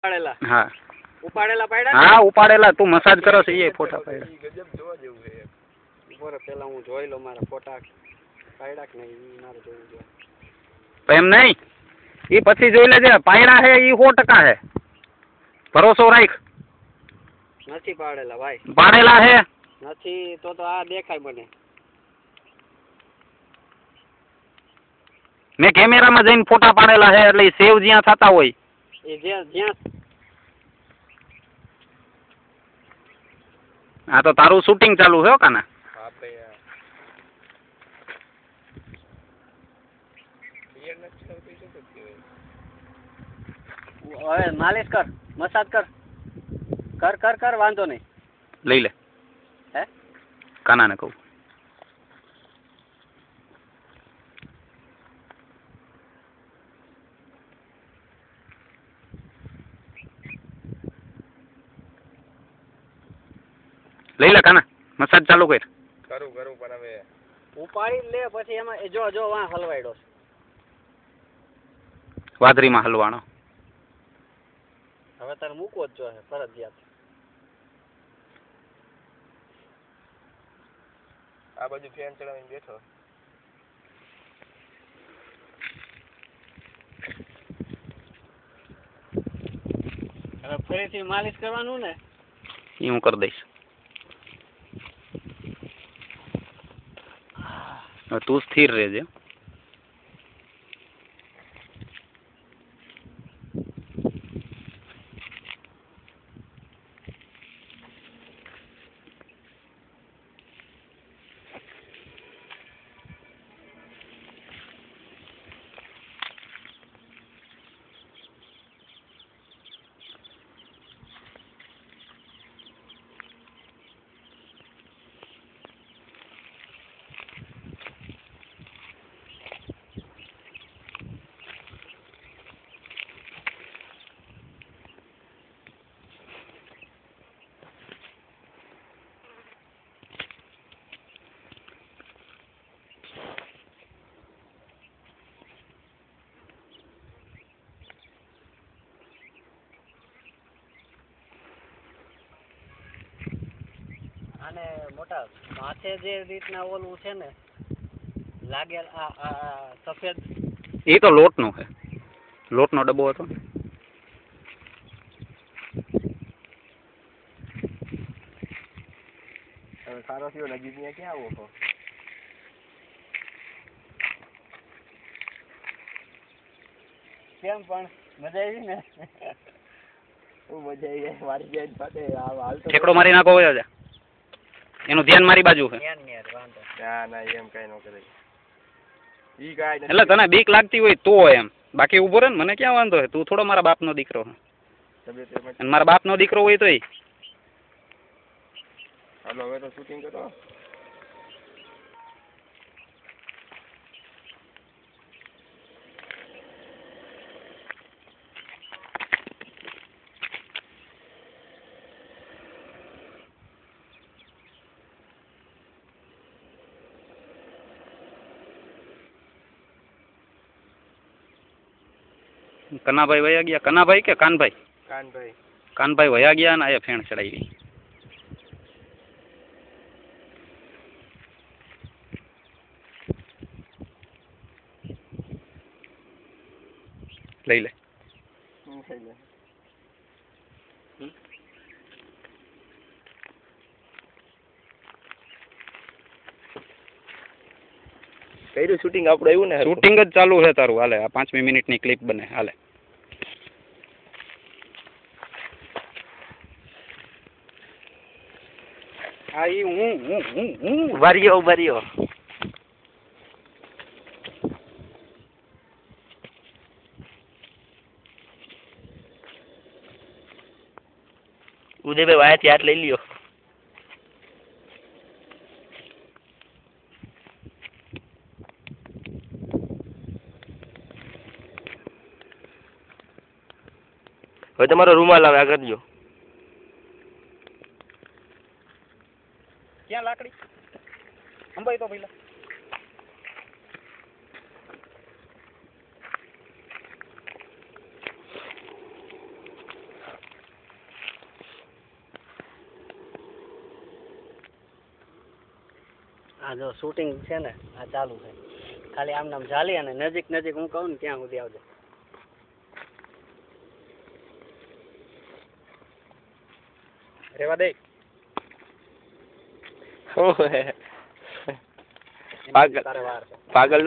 ઉપાડેલા હા ઉપાડેલા પાડ્યા હા ઉપાડેલા તું મસાજ કરો છે એ ફોટા પાડ્યા ગજબ જોવા જેવું છે બરો પેલા હું જોઈ લો મારા ફોટા પાડ્યા કે નહીં ઈ મારે જોવું છે એમ નહીં એ પછી જોઈ લેજે પાયડા હે ઈ 100% હે ભરોસો રાખ નથી પાડેલા ભાઈ પાડેલા હે નથી તો આ દેખાય મને મેં કેમેરામાં જઈને ફોટા પાડેલા હે એટલે સેવ જ્યાં થતા હોય એ જ્યાં હા તો તારું શૂટિંગ ચાલુ છે કાના હવે માલિશ કર મસાજ કર વાંધો નહીં લઈ લે હે કાનાને કહું લઈ લે કાના મસાજ ચાલુ કર કરું પણ હવે ઉપાડી લે પછી એમાં જો વાં હલવાડ્યો વાદરીમાં હલવાણો હવે તારે મૂકવો જ જોઈએ ફરજિયાત આ બાજુ ફેન ચડાવીને બેઠો હવે ફરીથી માલિશ કરવાનું ને એ હું કરી દઈશ તું સ્થિર રહેજે અને મોટા માથે જે રીતના ઓલું છે ને લાગે આ સફેદ એ તો લોટનો છે લોટનો ડબ્બો હતો હવે સારો થયો નજીક ને ક્યાં આવો છો કેમ પણ મજા આવી ને હું મજા આવી મારી બેન સાથે હાલ તો ઠેકડો મારી નાખો હોય એનું ધ્યાન મારી બાજુ છે ના એમ કઈ ન કરે ઈ કાઈ એટલે તને બીક લાગતી હોય તો એમ બાકી ઉભો રહે ને મને ક્યાં વાંધો છે તું થોડો મારા બાપનો દીકરો અને મારા બાપનો દીકરો હોય તોય હાલો હવે તો શૂટિંગ કરો કનાભાઈ વયા ગયા કનાભાઈ કે કાનભાઈ કાનભાઈ વયા ગયા ને આ ફેણ ચડાવી લઈ લે કઈ શૂટિંગ આપણે આવ્યું ને શૂટિંગ જ ચાલુ છે તારું હાલે આ 5 મિનિટની ક્લિપ બને હાલે હા ઈ હું વારીઓ ઉદયભાઈ વાયાથી હાથ લઈ લ્યો હવે તમારો રૂમાલ આવે આગળ જો ક્યાં લાકડી અંબાઈ તો પેલા આ જો શૂટિંગ છે ને આ ચાલુ છે ખાલી આમ નામ ચાલી અને નજીક નજીક હું કહું ને ત્યાં સુધી આવજો રેવા દે ઓહે પાગલ તારે વાર છે પાગલ